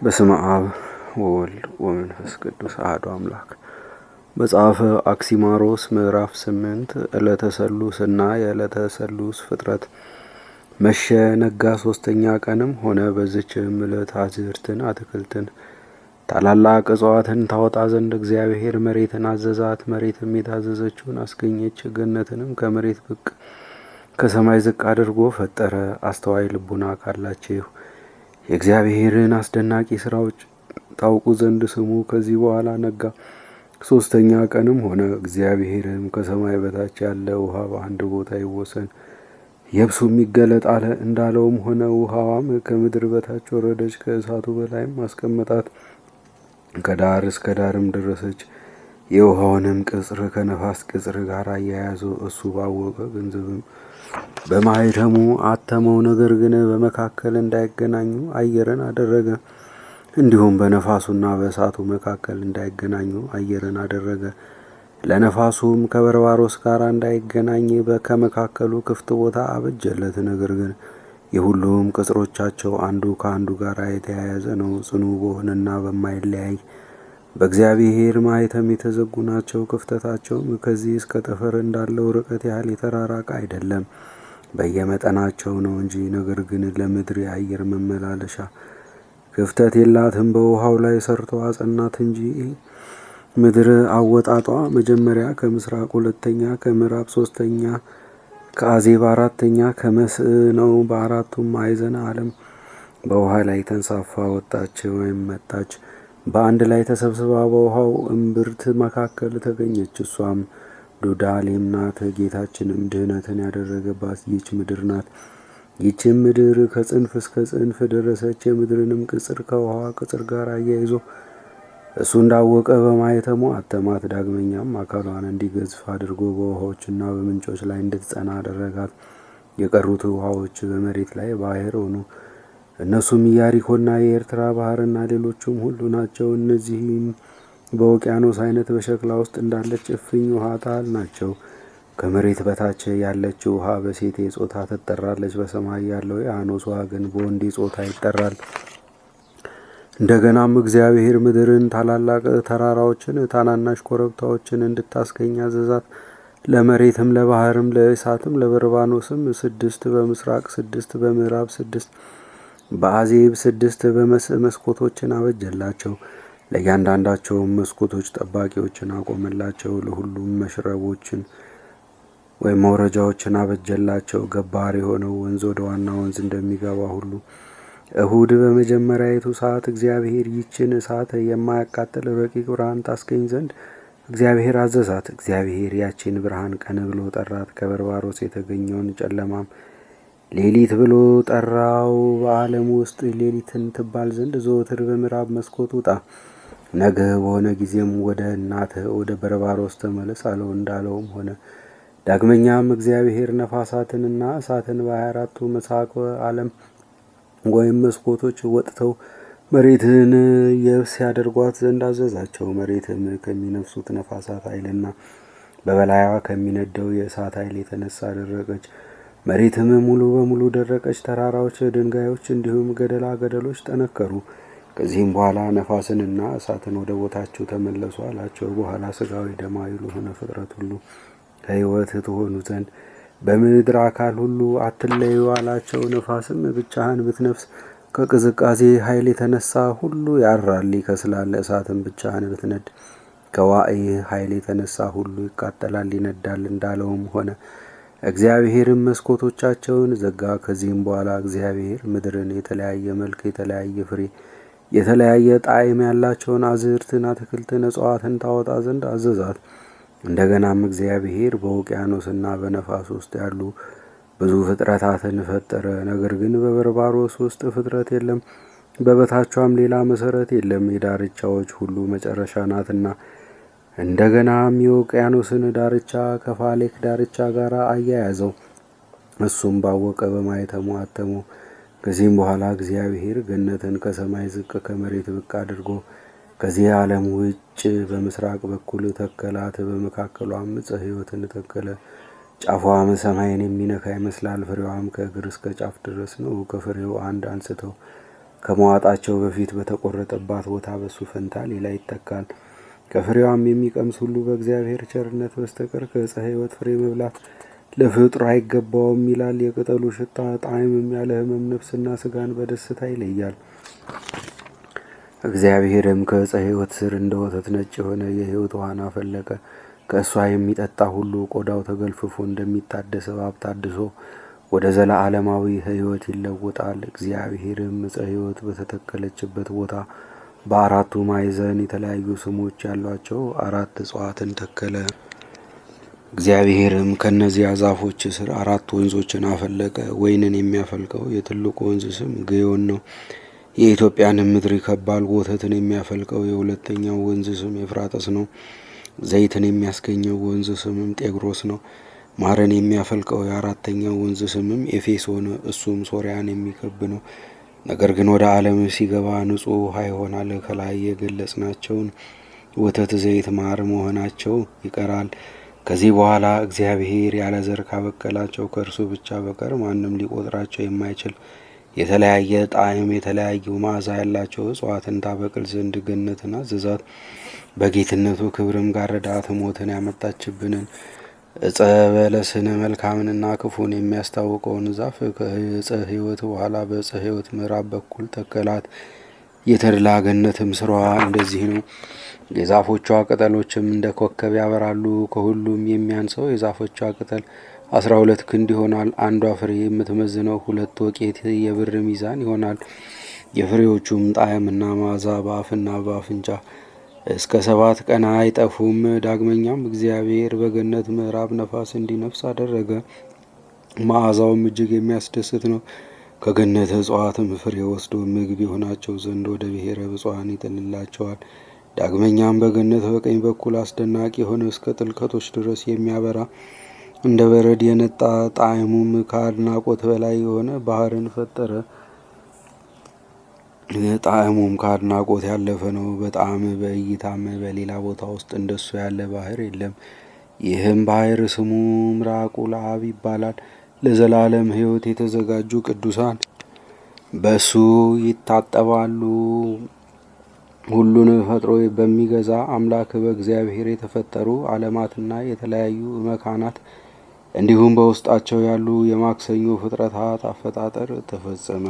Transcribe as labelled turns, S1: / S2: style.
S1: በስመ አብ ወወልድ ወመንፈስ ቅዱስ አሐዱ አምላክ። መጽሐፈ አክሲማሮስ ምዕራፍ 8 ዕለተ ሰሉስ እና የዕለተ ሰሉስ ፍጥረት። መሸ ነጋ፣ ሶስተኛ ቀንም ሆነ። በዚችም ዕለት አዝርዕትን፣ አትክልትን፣ ታላላቅ እጽዋትን ታወጣ ዘንድ እግዚአብሔር መሬትን አዘዛት። መሬትም የታዘዘችውን አስገኘች። ገነትንም ከመሬት ብቅ ከሰማይ ዝቅ አድርጎ ፈጠረ። አስተዋይ ልቡና ካላችሁ የእግዚአብሔርን አስደናቂ ስራዎች ታውቁ ዘንድ ስሙ። ከዚህ በኋላ ነጋ፣ ሶስተኛ ቀንም ሆነ። እግዚአብሔርም ከሰማይ በታች ያለ ውሃ በአንድ ቦታ ይወሰን፣ የብሱም ይገለጥ አለ። እንዳለውም ሆነ። ውሃዋም ከምድር በታች ወረደች፣ ከእሳቱ በላይም አስቀመጣት። ከዳር እስከ ዳርም ደረሰች። የውሃውንም ቅጽር ከነፋስ ቅጽር ጋር አያያዙ። እሱ ባወቀ ገንዘብም በማኅተሙ አተመው። ነገር ግን በመካከል እንዳይገናኙ አየርን አደረገ። እንዲሁም በነፋሱና በእሳቱ መካከል እንዳይገናኙ አየርን አደረገ። ለነፋሱም ከበርባሮስ ጋር እንዳይገናኝ ከመካከሉ ክፍት ቦታ አበጀለት። ነገር ግን የሁሉም ቅጽሮቻቸው አንዱ ከአንዱ ጋር የተያያዘ ነው። ጽኑ በሆነና በማይለያይ በእግዚአብሔር ማኅተም የተዘጉ ናቸው። ክፍተታቸውም ከዚህ እስከ ጠፈር እንዳለው ርቀት ያህል የተራራቀ አይደለም፣ በየመጠናቸው ነው እንጂ። ነገር ግን ለምድር የአየር መመላለሻ ክፍተት የላትም። በውሃው ላይ ሰርቶ አጸናት እንጂ። ምድር አወጣጧ መጀመሪያ ከምስራቅ፣ ሁለተኛ ከምዕራብ፣ ሶስተኛ ከአዜብ፣ አራተኛ ከመስዕ ነው። በአራቱም ማዕዘነ ዓለም በውሃ ላይ ተንሳፋ ወጣች ወይም መጣች። በአንድ ላይ ተሰብስባ በውሃው እምብርት መካከል ተገኘች። እሷም ዶዳሌም ናት። ጌታችንም ድህነትን ያደረገባት ይህች ምድር ናት። ይህችም ምድር ከጽንፍ እስከ ጽንፍ ደረሰች። የምድርንም ቅጽር ከውሃ ቅጽር ጋር አያይዞ እሱ እንዳወቀ በማኅተሙ አተማት። ዳግመኛም አካሏን እንዲገዝፍ አድርጎ በውሃዎችና በምንጮች ላይ እንድትጸና አደረጋት። የቀሩት ውሃዎች በመሬት ላይ ባሕር ሆኑ። እነሱም ኢያሪኮና የኤርትራ ባሕርና ሌሎቹም ሁሉ ናቸው። እነዚህም በውቅያኖስ አይነት በሸክላ ውስጥ እንዳለች እፍኝ ውሃ ታህል ናቸው። ከመሬት በታች ያለች ውሃ በሴቴ ጾታ ትጠራለች። በሰማይ ያለው የአኖስ ውሃ ግን በወንዴ ጾታ ይጠራል። እንደገናም እግዚአብሔር ምድርን ታላላቅ ተራራዎችን፣ ታናናሽ ኮረብታዎችን እንድታስገኝ አዘዛት። ለመሬትም፣ ለባሕርም፣ ለእሳትም፣ ለበርባኖስም 6 በምስራቅ 6 በምዕራብ 6 በአዜብ 6 በመስዕ መስኮቶችን አበጀላቸው። ለእያንዳንዳቸውም መስኮቶች ጠባቂዎችን አቆመላቸው። ለሁሉም መሽረቦችን ወይም መውረጃዎችን አበጀላቸው። ገባር የሆነው ወንዝ ወደ ዋና ወንዝ እንደሚገባ ሁሉ እሁድ በመጀመሪያይቱ ሰዓት እግዚአብሔር ይችን እሳት የማያቃጥል ረቂቅ ብርሃን ታስገኝ ዘንድ እግዚአብሔር አዘዛት። እግዚአብሔር ያችን ብርሃን ቀን ብሎ ጠራት። ከበርባሮስ የተገኘውን ጨለማም ሌሊት ብሎ ጠራው። በዓለም ውስጥ ሌሊትን ትባል ዘንድ ዘወትር በምዕራብ መስኮት ውጣ። ነገ በሆነ ጊዜም ወደ እናትህ ወደ በርባሮስ ተመለስ አለው። እንዳለውም ሆነ። ዳግመኛም እግዚአብሔር ነፋሳትንና እሳትን በ24ቱ መሳቅወ ዓለም ወይም መስኮቶች ወጥተው መሬትን የብስ ያደርጓት ዘንድ አዘዛቸው። መሬትም ከሚነፍሱት ነፋሳት ኃይልና በበላይዋ ከሚነደው የእሳት ኃይል የተነሳ ደረቀች። መሬትም ሙሉ በሙሉ ደረቀች። ተራራዎች፣ ድንጋዮች እንዲሁም ገደላ ገደሎች ጠነከሩ። ከዚህም በኋላ ነፋስንና እሳትን ወደ ቦታቸው ተመለሱ አላቸው። በኋላ ሥጋዊ ደማዊ ለሆነ ፍጥረት ሁሉ ሕይወት ትሆኑ ዘንድ በምድር አካል ሁሉ አትለዩ አላቸው። ነፋስም ብቻህን ብትነፍስ ከቅዝቃዜ ኃይል የተነሳ ሁሉ ያራል ይከስላል። እሳትም ብቻህን ብትነድ ከዋዕይ ኃይል የተነሳ ሁሉ ይቃጠላል ይነዳል። እንዳለውም ሆነ። እግዚአብሔርም መስኮቶቻቸውን ዘጋ። ከዚህም በኋላ እግዚአብሔር ምድርን የተለያየ መልክ፣ የተለያየ ፍሬ፣ የተለያየ ጣዕም ያላቸውን አዝርዕትን፣ አትክልትን፣ እጽዋትን ታወጣ ዘንድ አዘዛት። እንደገናም እግዚአብሔር በውቅያኖስና በነፋስ ውስጥ ያሉ ብዙ ፍጥረታትን ፈጠረ። ነገር ግን በበርባሮስ ውስጥ ፍጥረት የለም፣ በበታቿም ሌላ መሰረት የለም፣ የዳርቻዎች ሁሉ መጨረሻ ናትና። እንደገናም የውቅያኖስን ዳርቻ ከፋሌክ ዳርቻ ጋር አያያዘው። እሱም ባወቀ በማኅተሙ አተመው። ከዚህም በኋላ እግዚአብሔር ገነትን ከሰማይ ዝቅ ከመሬት ብቅ አድርጎ ከዚህ ዓለም ውጭ በምስራቅ በኩል ተከላት። በመካከሏም ዕፀ ሕይወትን ተከለ። ጫፏም ሰማይን የሚነካ ይመስላል። ፍሬዋም ከእግር እስከ ጫፍ ድረስ ነው። ከፍሬው አንድ አንስተው ከመዋጣቸው በፊት በተቆረጠባት ቦታ በሱ ፈንታ ሌላ ይተካል። ከፍሬዋም የሚቀምስ ሁሉ በእግዚአብሔር ቸርነት በስተቀር ከዕፀ ሕይወት ፍሬ መብላት ለፍጡር አይገባውም ይላል። የቅጠሉ ሽታ ጣዕምም ያለ ሕመም ነፍስና ስጋን በደስታ ይለያል። እግዚአብሔርም ከዕፀ ሕይወት ስር እንደ ወተት ነጭ የሆነ የሕይወት ውሃን አፈለቀ። ከእሷ የሚጠጣ ሁሉ ቆዳው ተገልፍፎ እንደሚታደስ እባብ ታድሶ ወደ ዘለዓለማዊ ሕይወት ይለወጣል። እግዚአብሔርም ዕፀ ሕይወት በተተከለችበት ቦታ በአራቱ ማዕዘን የተለያዩ ስሞች ያሏቸው 4 እጽዋትን ተከለ። እግዚአብሔርም ከእነዚያ ዛፎች ስር 4 ወንዞችን አፈለቀ። ወይንን የሚያፈልቀው የትልቁ ወንዝ ስም ግዮን ነው። የኢትዮጵያንም ምድር ይከባል። ወተትን የሚያፈልቀው የሁለተኛው ወንዝ ስም ኤፍራጥስ ነው። ዘይትን የሚያስገኘው ወንዝ ስምም ጤግሮስ ነው። ማርን የሚያፈልቀው የአራተኛው ወንዝ ስምም ኤፌሶን፣ እሱም ሶርያን የሚከብ ነው። ነገር ግን ወደ ዓለም ሲገባ ንጹሕ ውሃ ይሆናል። ከላይ የገለጽናቸውን ወተት፣ ዘይት፣ ማር መሆናቸው ይቀራል። ከዚህ በኋላ እግዚአብሔር ያለ ዘር ካበቀላቸው ከእርሱ ብቻ በቀር ማንም ሊቆጥራቸው የማይችል የተለያየ ጣዕም የተለያዩ መዓዛ ያላቸው እጽዋትን ታበቅል ዘንድ ገነትን አዘዛት። በጌትነቱ ክብርም ጋረዳት። ሞትን ያመጣችብንን ዕፀ በለስን መልካምንና ክፉን የሚያስታውቀውን ዛፍ ከዕፀ ሕይወት በኋላ በዕፀ ሕይወት ምዕራብ በኩል ተከላት። የተድላ ገነትም ስራዋ እንደዚህ ነው። የዛፎቿ ቅጠሎችም እንደ ኮከብ ያበራሉ። ከሁሉም የሚያንሰው የዛፎቿ ቅጠል 12 ክንድ ይሆናል። አንዷ ፍሬ የምትመዝነው 2 ወቄት የብር ሚዛን ይሆናል። የፍሬዎቹም ጣዕምና መዓዛ በአፍና በአፍንጫ እስከ 7 ቀን አይጠፉም። ዳግመኛም እግዚአብሔር በገነት ምዕራብ ነፋስ እንዲነፍስ አደረገ። መዓዛውም እጅግ የሚያስደስት ነው። ከገነት እጽዋትም ፍሬ ወስዶ ምግብ የሆናቸው ዘንድ ወደ ብሔረ ብፁዓን ይጥልላቸዋል። ዳግመኛም በገነት በቀኝ በኩል አስደናቂ የሆነ እስከ ጥልቀቶች ድረስ የሚያበራ እንደ በረድ የነጣ ጣዕሙም ከአድናቆት በላይ የሆነ ባህርን ፈጠረ። ጣዕሙም ከአድናቆት ያለፈ ነው። በጣም በእይታም በሌላ ቦታ ውስጥ እንደሱ ያለ ባህር የለም። ይህም ባህር ስሙ ምራቁ ለአብ ይባላል። ለዘላለም ሕይወት የተዘጋጁ ቅዱሳን በሱ ይታጠባሉ። ሁሉን ፈጥሮ በሚገዛ አምላክ በእግዚአብሔር የተፈጠሩ ዓለማትና የተለያዩ መካናት እንዲሁም በውስጣቸው ያሉ የማክሰኞ ፍጥረታት አፈጣጠር ተፈጸመ።